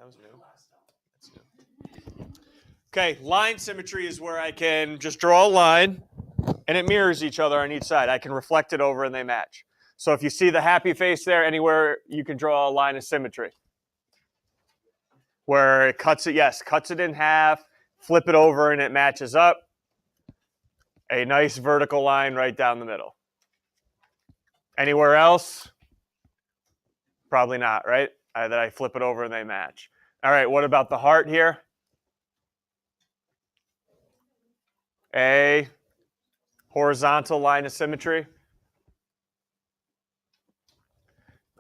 was new. That's new. Okay, line symmetry is where I can just draw a line, and it mirrors each other on each side. I can reflect it over, and they match. So if you see the happy face there, anywhere you can draw a line of symmetry. Where it cuts it, yes, cuts it in half, flip it over, and it matches up. A nice vertical line right down the middle. Anywhere else? Probably not, right? That I flip it over and they match. All right, what about the heart here? A horizontal line of symmetry.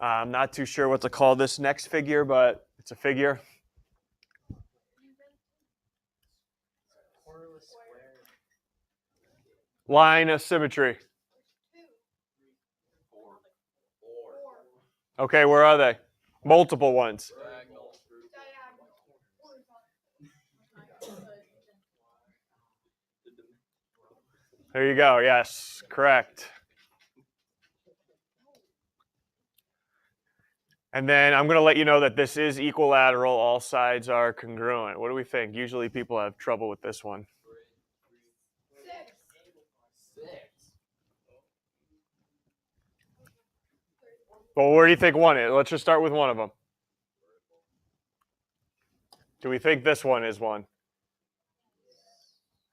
I'm not too sure what to call this next figure, but it's a figure. Line of symmetry. Okay, where are they? Multiple ones. There you go. Yes, correct. And then I'm going to let you know that this is equilateral. All sides are congruent. What do we think? Usually people have trouble with this one. Well, where do you think one is? Let's just start with one of them. Do we think this one is one?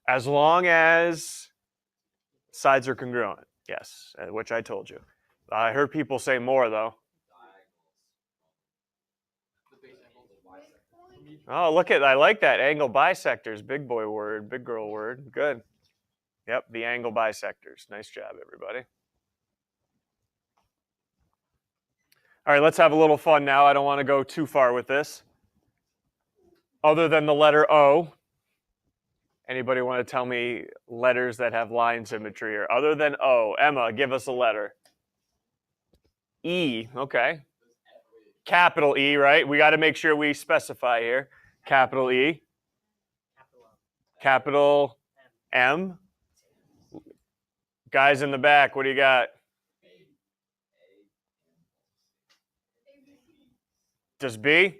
As long as sides are congruent. Yes, which I told you. I heard people say more, though. Oh, look at, I like that. Angle bisectors. Big boy word, big girl word. Good. Yep, the angle bisectors. Nice job, everybody. All right, let's have a little fun now. I don't want to go too far with this. Other than the letter O, anybody want to tell me letters that have line symmetry? Or other than O, Emma, give us a letter. E, okay. Capital E, right? We got to make sure we specify here. Capital E. Capital M. Guys in the back, what do you got? Just B?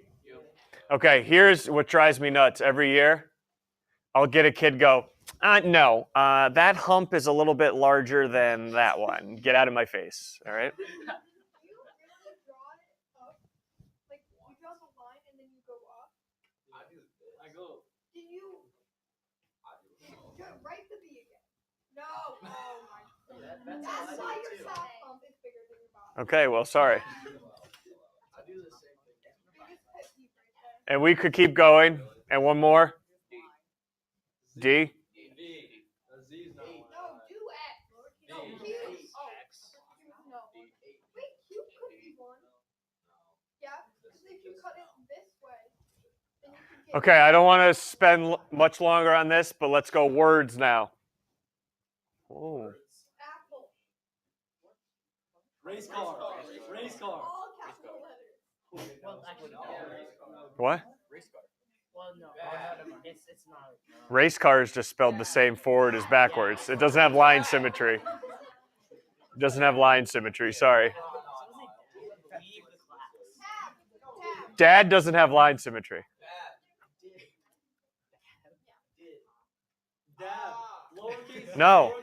Okay, here's what drives me nuts. Every year, I'll get a kid go, no, that hump is a little bit larger than that one. Get out of my face, all right? That's why your top hump is bigger than your bottom. Okay, well, sorry. And we could keep going. And one more. D. Okay, I don't want to spend much longer on this, but let's go words now. Oh. Race car. Race car. What? Race car. Well, no, it's not. Race car is just spelled the same forward as backwards. It doesn't have line symmetry. It doesn't have line symmetry, sorry. Dad doesn't have line symmetry. No.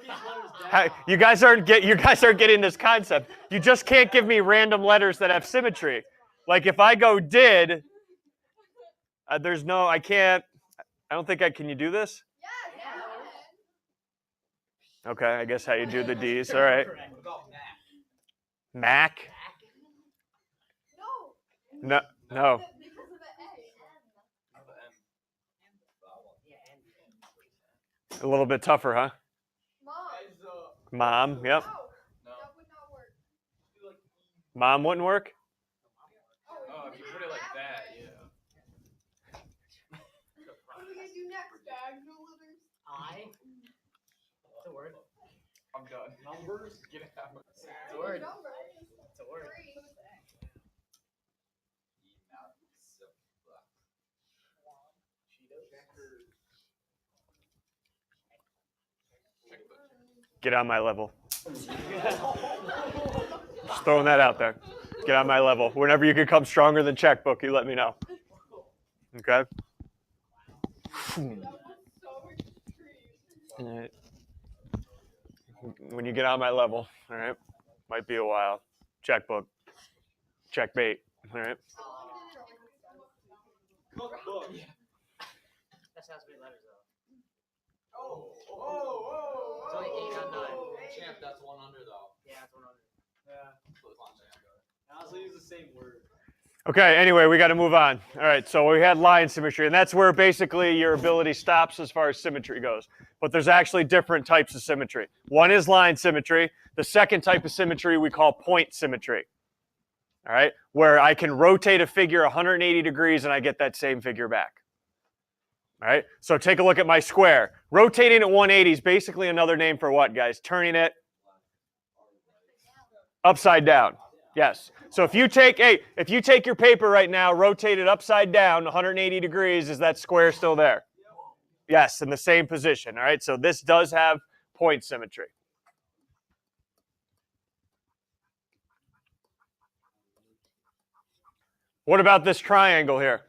You guys aren't getting this concept. You just can't give me random letters that have symmetry. Like if I go did, there's no, I can't, I don't think can you do this? Okay, I guess how you do the D's, all right. Mac? No. A little bit tougher, huh? Mom, yep. Mom wouldn't work? Oh, if you put it like that, yeah. What are we going to do next, Dad? No letters? I? It's a word. I'm done. Numbers? Get out. It's a word. It's a word. Get on my level. Just throwing that out there. Get on my level. Whenever you can come stronger than checkbook, you let me know. Okay. All right. When you get on my level, all right, might be a while. Checkbook, checkmate. All right. Cookbook. That sounds many letters though. Oh. It's only 8 on 9. Champ, that's one under though. Yeah, that's 100. Yeah. I also use the same word. Okay, anyway, we got to move on. All right, so we had line symmetry, and that's where basically your ability stops as far as symmetry goes. But there's actually different types of symmetry. One is line symmetry. The second type of symmetry we call point symmetry. All right, where I can rotate a figure 180 degrees and I get that same figure back. All right, so take a look at my square. Rotating at 180 is basically another name for what, guys? Turning it upside down. Yes. So if you take your paper right now, rotate it upside down 180 degrees, is that square still there? Yes, in the same position. All right. So this does have point symmetry. What about this triangle here?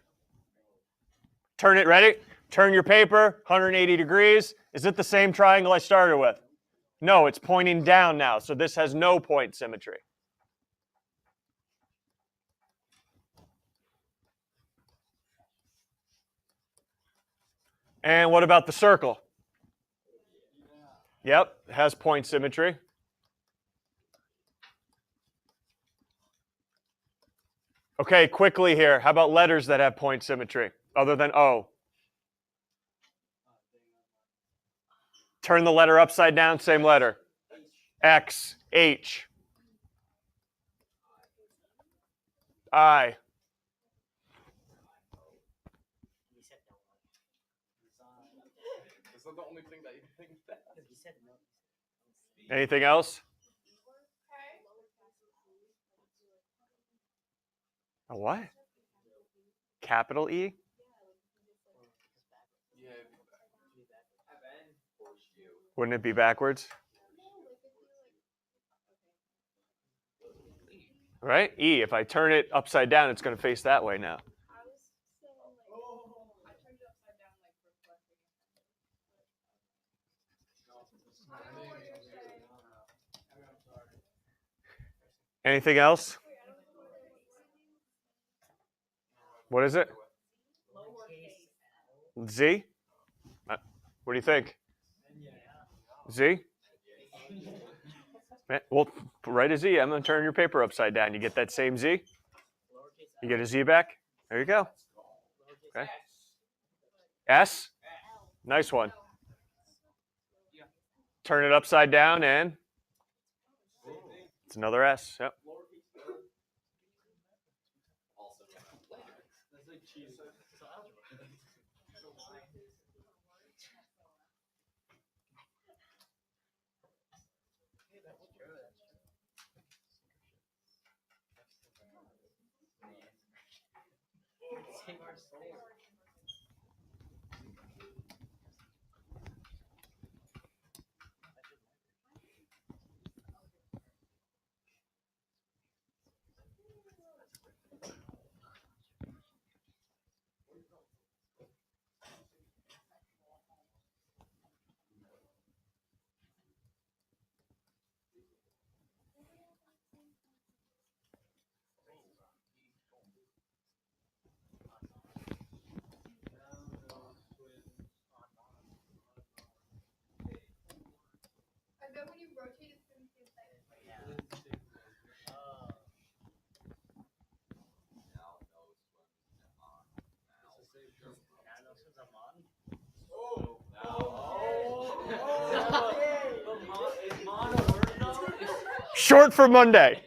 Turn it, ready? Turn your paper 180 degrees. Is it the same triangle I started with? No, it's pointing down now. So this has no point symmetry. And what about the circle? Yep, it has point symmetry. Okay, quickly here. How about letters that have point symmetry other than O? Turn the letter upside down, same letter. X, H, I. You said no. Is that the only thing that you think that? You said no. Anything else? A what? Capital E? Yeah. Wouldn't it be backwards? Right? E. If I turn it upside down, it's going to face that way now. Anything else? What is it? Z? What do you think? Z? Well, write a Z. I'm going to turn your paper upside down. You get that same Z? You get a Z back? There you go. Okay. S? Nice one. Turn it upside down and it's another S. Yep. Save our soul. I bet when you rotate it, it's going to be inside. Short for Monday.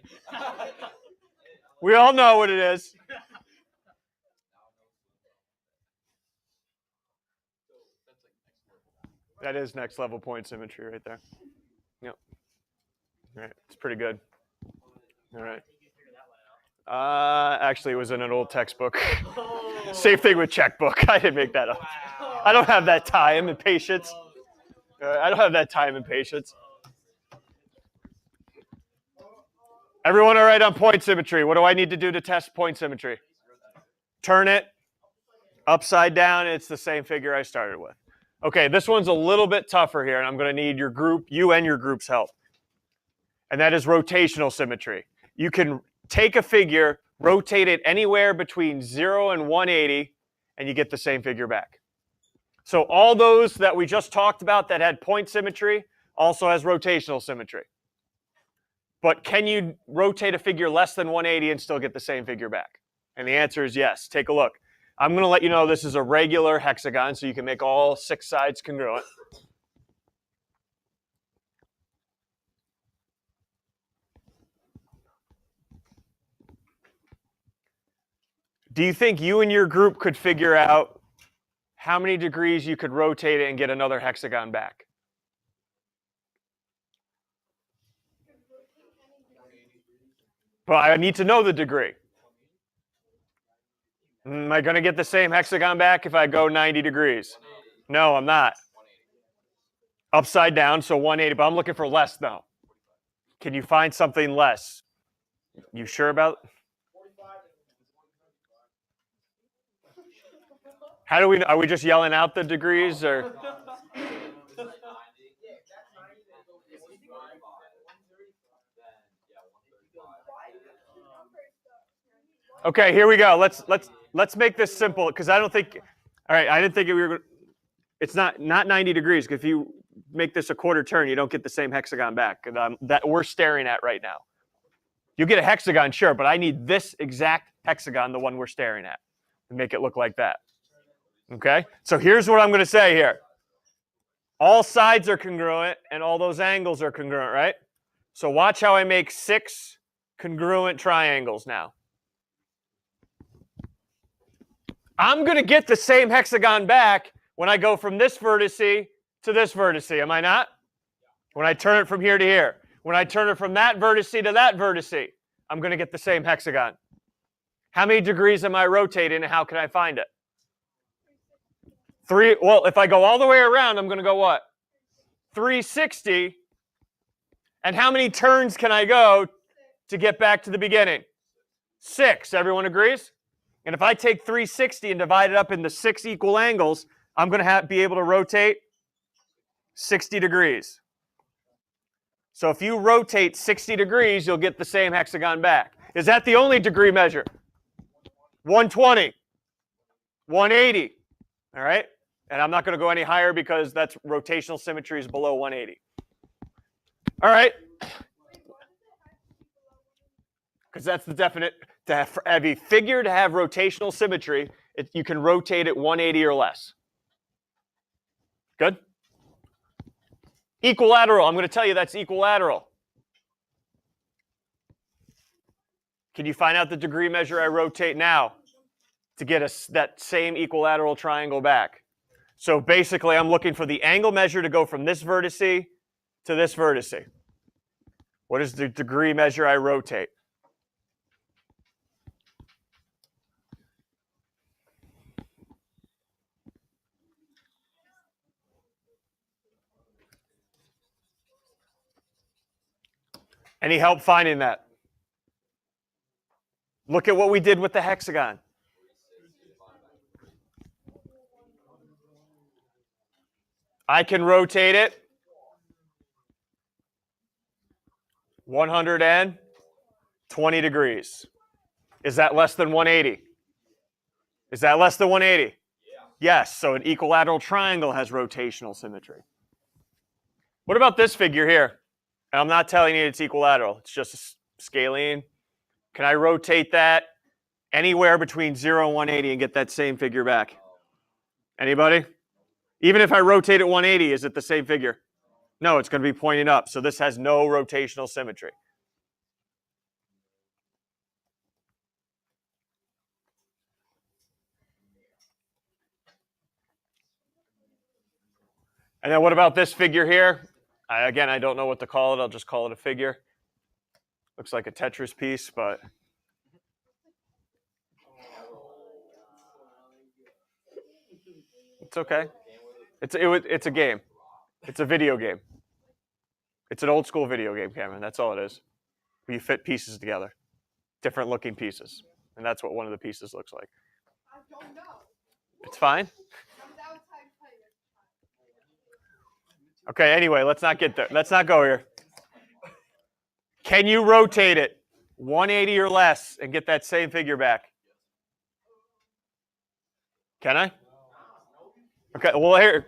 We all know what it is. That is next level point symmetry right there. Yep. All right. It's pretty good. All right. Actually, it was in an old textbook. Same thing with checkbook. I didn't make that up. I don't have that time and patience. I don't have that time and patience. Everyone all right on point symmetry? What do I need to do to test point symmetry? Turn it Upside down, it's the same figure I started with. Okay, this one's a little bit tougher here, and I'm going to need you and your group's help. And that is rotational symmetry. You can take a figure, rotate it anywhere between 0 and 180, and you get the same figure back. So all those that we just talked about that had point symmetry also has rotational symmetry. But can you rotate a figure less than 180 and still get the same figure back? And the answer is yes. Take a look. I'm going to let you know this is a regular hexagon, so you can make all 6 sides congruent. Do you think you and your group could figure out how many degrees you could rotate it and get another hexagon back? Well, I need to know the degree. Am I going to get the same hexagon back if I go 90 degrees? No, I'm not. Upside down, so 180, but I'm looking for less now. Can you find something less? You sure about it? How do we, are we just yelling out the degrees or? Okay, here we go. Let's make this simple because I don't think. All right, I didn't think we were. It's not 90 degrees. Because if you make this a quarter turn, you don't get the same hexagon back that we're staring at right now. You get a hexagon, sure, but I need this exact hexagon, the one we're staring at, to make it look like that. Okay, so here's what I'm going to say here. All sides are congruent, and all those angles are congruent, right? So watch how I make 6 congruent triangles now. I'm going to get the same hexagon back when I go from this vertice to this vertice, am I not? When I turn it from here to here. When I turn it from that vertice to that vertice, I'm going to get the same hexagon. How many degrees am I rotating, and how can I find it? 3. Well, if I go all the way around, I'm going to go what? 360. And how many turns can I go to get back to the beginning? 6. Everyone agrees? And if I take 360 and divide it up into 6 equal angles, I'm going to be able to rotate 60 degrees. So if you rotate 60 degrees, you'll get the same hexagon back. Is that the only degree measure? 120, 180, all right? And I'm not going to go any higher because that's rotational symmetry is below 180. All right. Because that's the definite, to have a figure to have rotational symmetry, you can rotate it 180 or less. Good? Equilateral, I'm going to tell you that's equilateral. Can you find out the degree measure I rotate now to get that same equilateral triangle back? So basically, I'm looking for the angle measure to go from this vertice to this vertice. What is the degree measure I rotate? Any help finding that? Look at what we did with the hexagon. I can rotate it 120 degrees. Is that less than 180? Is that less than 180? Yeah. Yes, so an equilateral triangle has rotational symmetry. What about this figure here? And I'm not telling you it's equilateral. It's just a scalene. Can I rotate that anywhere between 0 and 180 and get that same figure back? Anybody? Even if I rotate it 180, is it the same figure? No, it's going to be pointing up. So this has no rotational symmetry. And then what about this figure here? Again, I don't know what to call it. I'll just call it a figure. Looks like a Tetris piece, but it's okay. It's a game. It's a video game. It's an old school video game, Cameron. That's all it is. Where you fit pieces together, different looking pieces, and that's what one of the pieces looks like. I don't know. It's fine. Comes outside player. Okay, anyway, let's not get there. Let's not go here. Can you rotate it 180 or less and get that same figure back? Can I? Okay, well, here.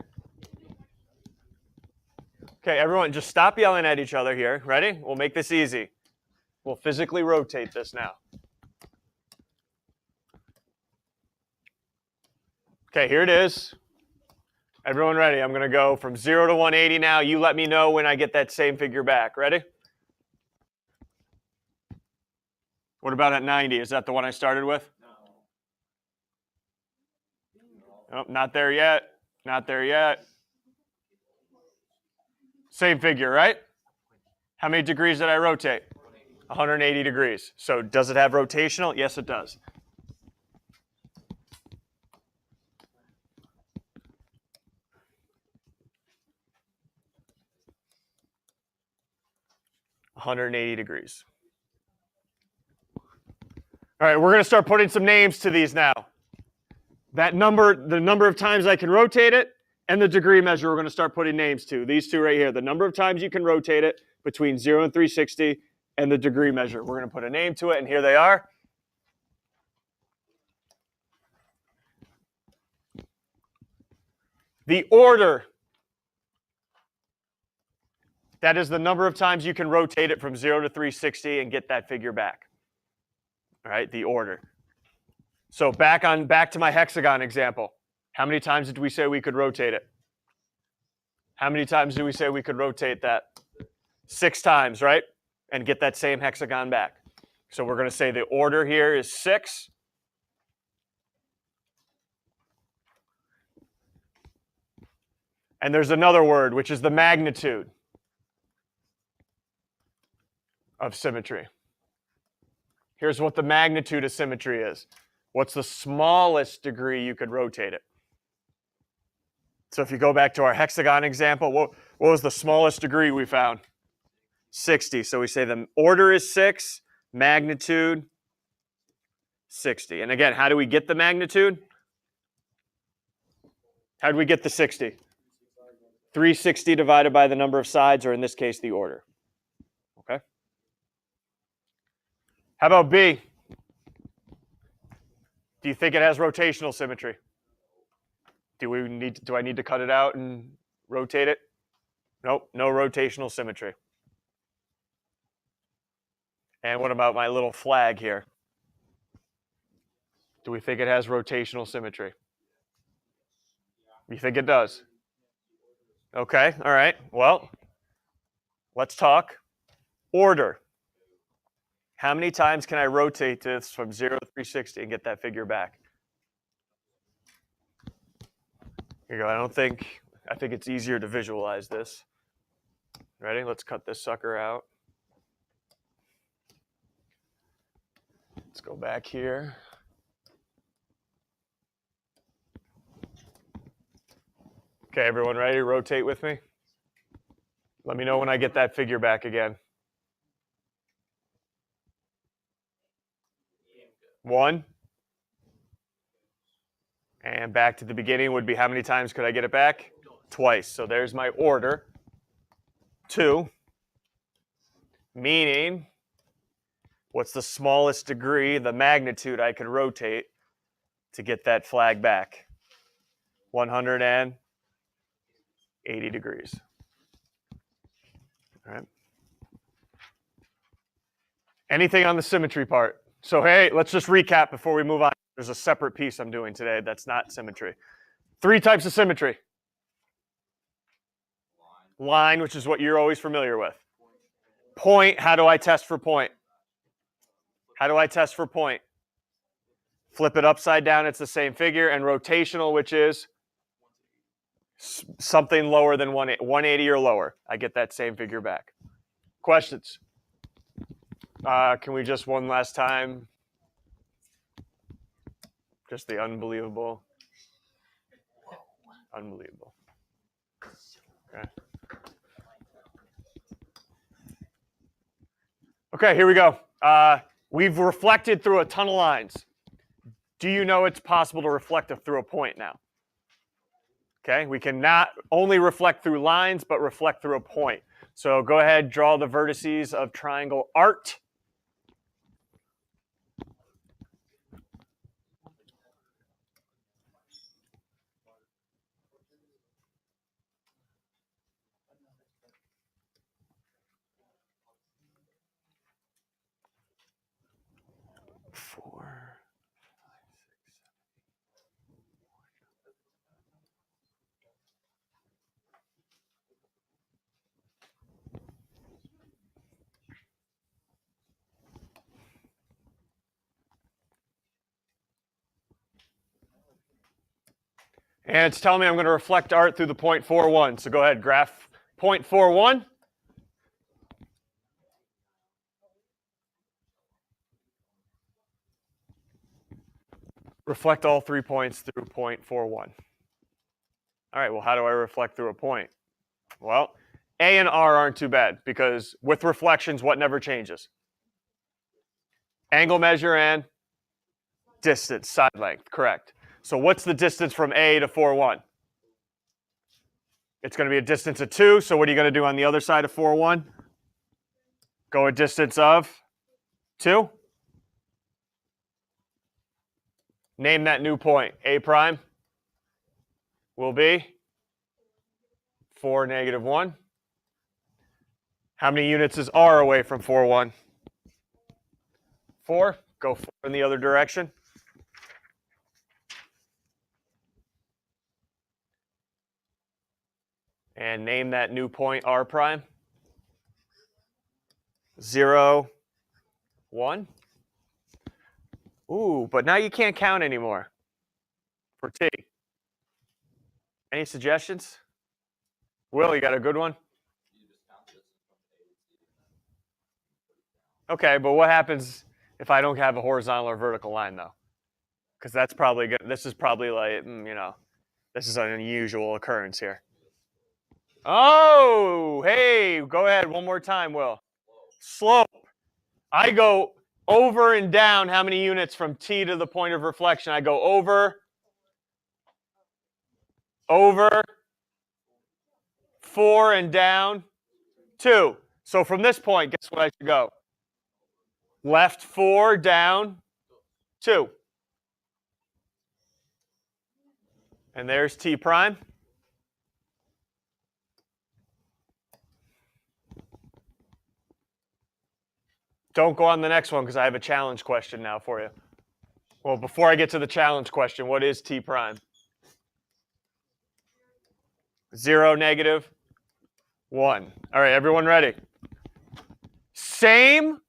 Okay, everyone, just stop yelling at each other here. Ready? We'll make this easy. We'll physically rotate this now. Okay, here it is. Everyone ready? I'm going to go from 0 to 180 now. You let me know when I get that same figure back. Ready? What about at 90? Is that the one I started with? No. Oh, not there yet. Not there yet. Same figure, right? How many degrees did I rotate? 180 degrees. So does it have rotational? Yes, it does. $180 degrees. All right, we're going to start putting some names to these now. That number, the number of times I can rotate it, and the degree measure we're going to start putting names to. These two right here, the number of times you can rotate it between 0 and 360, and the degree measure. We're going to put a name to it, and here they are. The order, that is the number of times you can rotate it from 0 to 360 and get that figure back. All right, the order. So back to my hexagon example. How many times did we say we could rotate it? How many times do we say we could rotate that? 6 times, right? And get that same hexagon back. So we're going to say the order here is 6. And there's another word, which is the magnitude of symmetry. Here's what the magnitude of symmetry is. What's the smallest degree you could rotate it? So if you go back to our hexagon example, what was the smallest degree we found? 60. So we say the order is 6, magnitude 60. And again, how do we get the magnitude? How do we get the 60? 360 divided by the number of sides, or in this case, the order. Okay? How about B? Do you think it has rotational symmetry? Do I need to cut it out and rotate it? Nope, no rotational symmetry. And what about my little flag here? Do we think it has rotational symmetry? You think it does? Okay, all right. Well, let's talk order. How many times can I rotate this from 0 to 360 and get that figure back? Here you go. I think it's easier to visualize this. Ready? Let's cut this sucker out. Let's go back here. Okay, everyone ready to rotate with me? Let me know when I get that figure back again. 1. And back to the beginning would be how many times could I get it back? Twice. So there's my order. 2. Meaning, what's the smallest degree, the magnitude I could rotate to get that flag back? 180 degrees. All right. Anything on the symmetry part? So hey, let's just recap before we move on. There's a separate piece I'm doing today that's not symmetry. 3 types of symmetry. Line, which is what you're always familiar with. Point, how do I test for point? How do I test for point? Flip it upside down, it's the same figure. And rotational, which is something lower than 180 or lower. I get that same figure back. Questions? Can we just one last time? Just the unbelievable. Unbelievable. Okay. Okay, here we go. We've reflected through a ton of lines. Do you know it's possible to reflect through a point now? Okay, we can not only reflect through lines, but reflect through a point. So go ahead, draw the vertices of triangle art. Four. And it's telling me I'm going to reflect art through the point 4,1. So go ahead, graph point 4,1. Reflect all 3 points through point 4,1. All right, well, how do I reflect through a point? Well, A and R aren't too bad because with reflections, what never changes? Angle measure and distance, side length, correct. So what's the distance from A to 4,1? It's going to be a distance of 2. So what are you going to do on the other side of 4,1? Go a distance of 2. Name that new point. A prime will be 4, -1. How many units is R away from 4,1? 4. Go 4 in the other direction. And name that new point R prime. 0, 1. Ooh, but now you can't count anymore for T. Any suggestions? Will, you got a good one? Okay, but what happens if I don't have a horizontal or vertical line, though? Because that's probably good. This is probably like, this is an unusual occurrence here. Oh, hey, go ahead one more time, Will. Slope. I go over and down how many units from T to the point of reflection? I go over, 4 and down, 2. So from this point, guess what I should go? Left 4, down 2. And there's T prime. Don't go on the next one because I have a challenge question now for you. Well, before I get to the challenge question, what is T prime? 0, -1. All right, everyone ready? Same,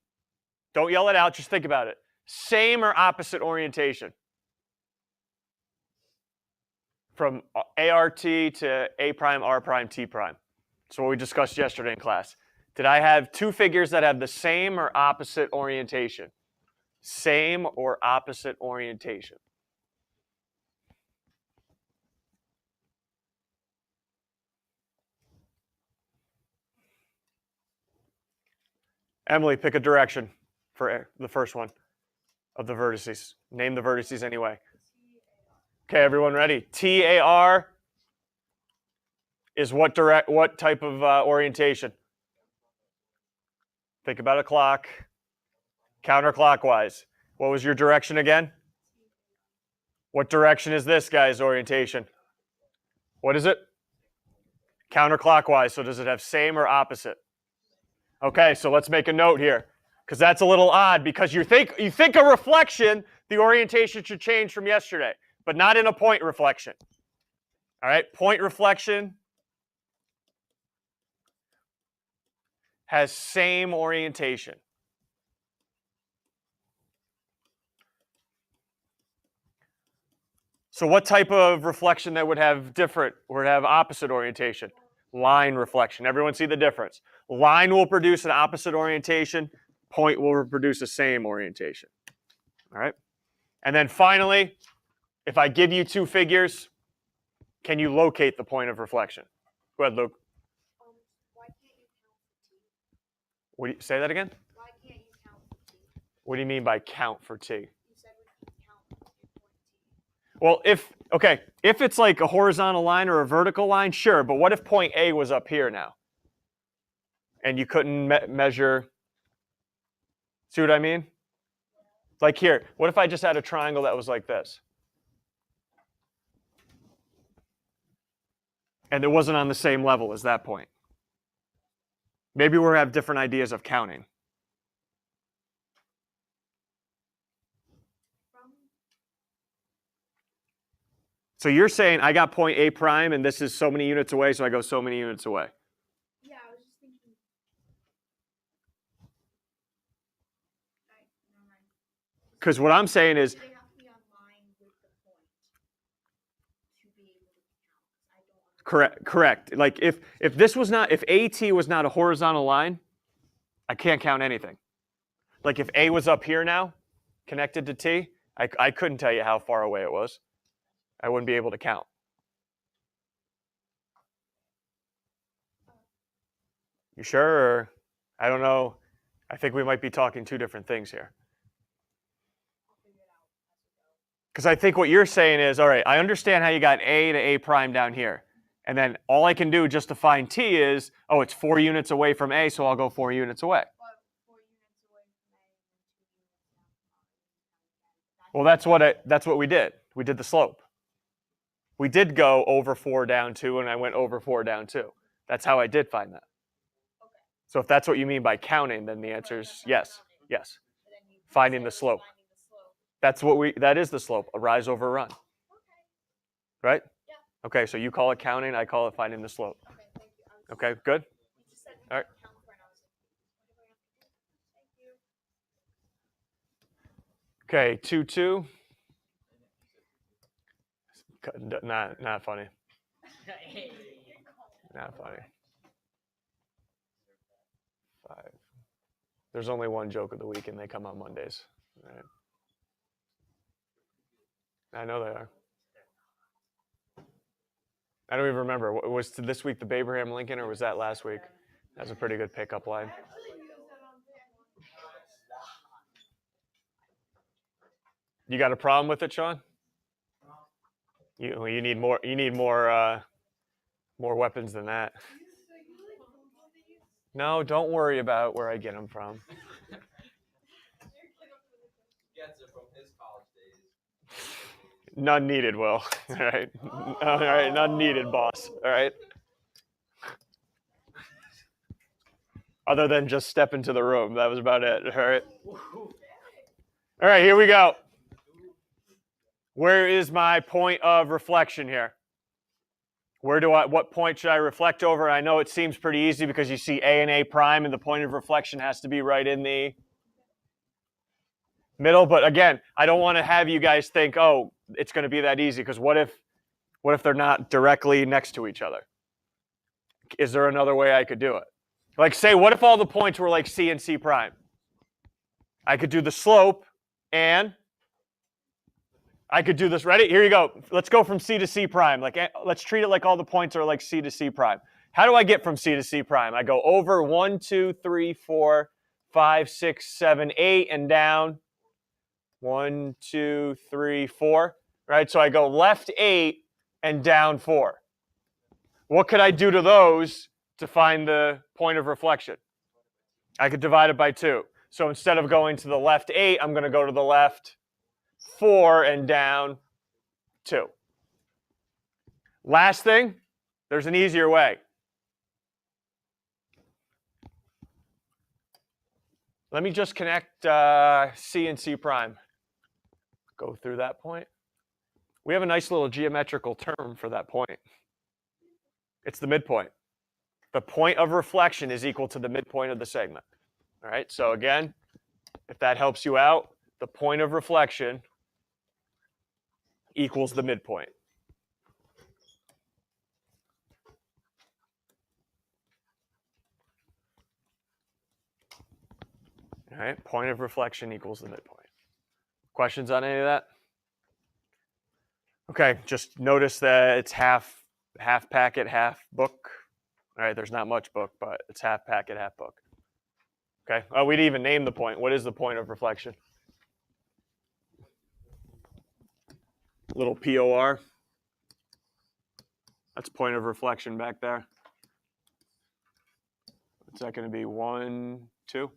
don't yell it out, just think about it. Same or opposite orientation? From ART to A prime, R prime, T prime. That's what we discussed yesterday in class. Did I have 2 figures that have the same or opposite orientation? Same or opposite orientation? Emily, pick a direction for the first one of the vertices. Name the vertices anyway. Okay, everyone ready? TAR is what type of orientation? Think about a clock. Counterclockwise. What was your direction again? What direction is this guy's orientation? What is it? Counterclockwise. So does it have same or opposite? Okay, so let's make a note here because that's a little odd because you think a reflection, the orientation should change from yesterday, but not in a point reflection. All right, point reflection has same orientation. So what type of reflection that would have different or have opposite orientation? Line reflection. Everyone see the difference? Line will produce an opposite orientation. Point will produce the same orientation. All right? And then finally, if I give you 2 figures, can you locate the point of reflection? Go ahead, Luke. Why can't you count for T? Say that again? Why can't you count for T? What do you mean by count for T? You said we can count your point. Well, if it's like a horizontal line or a vertical line, sure. But what if point A was up here now? And you couldn't measure. See what I mean? Like here, what if I just had a triangle that was like this? And it wasn't on the same level as that point. Maybe we have different ideas of counting. So you're saying I got point A prime and this is so many units away, so I go so many units away. Yeah, I was just thinking. Alright, never mind. Because what I'm saying is, Do they have to be on line with the point to be able to count? I don't correct. Like if this was not, if AT was not a horizontal line, I can't count anything. Like if A was up here now, connected to T, I couldn't tell you how far away it was. I wouldn't be able to count. You sure? Or, I don't know. I think we might be talking two different things here. Because I think what you're saying is, all right, I understand how you got A to A prime down here. And then all I can do just to find T is, oh, it's 4 units away from A, so I'll go 4 units away. Well, that's what we did. We did the slope. We did go over 4 down 2, and I went over 4 down 2. That's how I did find that. Okay. So if that's what you mean by counting, then the answer is yes. Yes. Finding the slope. That is the slope, a rise over a run. Okay. Right? Yeah. Okay, so you call it counting, I call it finding the slope. Okay, thank you. Okay, good? You just said All right. count for an hour. Thank you. Okay, 2-2. Not funny. Not funny. 5. There's only one joke of the week, and they come on Mondays. All right. I know they are. I don't even remember. Was this week the Abraham Lincoln, or was that last week? That's a pretty good pickup line. You got a problem with it, Sean? You need more. You need more weapons than that. No, don't worry about where I get them from. Gets it from his college days. None needed, Will. All right. All right. None needed, boss. All right. Other than just step into the room. That was about it. All right. All right, here we go. Where is my point of reflection here? What point should I reflect over? I know it seems pretty easy because you see A and A prime, and the point of reflection has to be right in the middle. But again, I don't want to have you guys think, oh, it's going to be that easy, because what if they're not directly next to each other? Is there another way I could do it? Like, say, what if all the points were like C and C prime? I could do the slope, and I could do this. Ready? Here you go. Let's go from C to C prime. Like, let's treat it like all the points are like C to C prime. How do I get from C to C prime? I go over 1, 2, 3, 4, 5, 6, 7, 8, and down 1, 2, 3, 4. Right? So I go left 8 and down 4. What could I do to those to find the point of reflection? I could divide it by 2. So instead of going to the left 8, I'm going to go to the left 4 and down 2. Last thing, there's an easier way. Let me just connect C and C prime. Go through that point. We have a nice little geometrical term for that point. It's the midpoint. The point of reflection is equal to the midpoint of the segment. All right, so again, if that helps you out, the point of reflection equals the midpoint. All right, point of reflection equals the midpoint. Questions on any of that? Okay, just notice that it's half packet, half book. All right, there's not much book, but it's half packet, half book. Okay, we'd even name the point. What is the point of reflection? Little POR. That's point of reflection back there. What's that going to be? 1, 2?